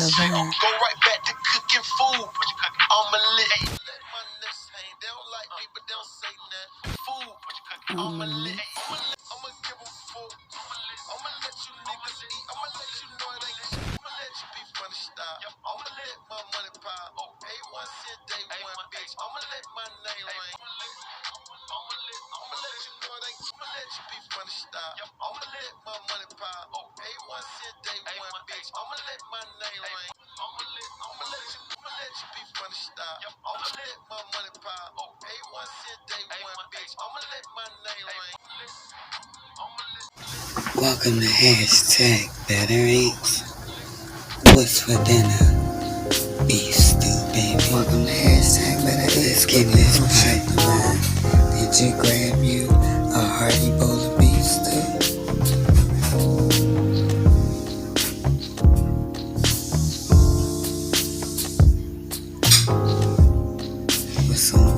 Dvine. Go right back to cooking food. I'ma lit. Let my nuts hang. They don't like me, but they don't say nothing. Food. I'ma lit. I'ma give them food. I'ma let you niggas eat. I'ma let you know it ain't cheap. I'ma let you be from the start. I'ma let my money pile. Oh, A1 said day one, bitch. I'ma let my name ring. I'ma let you know it ain't. I'ma let you be from the start. I'ma let my money pile. Oh, A1 said day one, bitch. I'ma let my name ring. I'ma let you be from the start. I'ma let my money pile. Oh, A1 said day one, bitch. I'ma let my name ring. Welcome to hashtag Better Eats. What's for dinner? Beef stew, baby. Welcome to hashtag Better Eats. Let's get this pipeline. Did you grab you a hearty bowl of beef stew? With some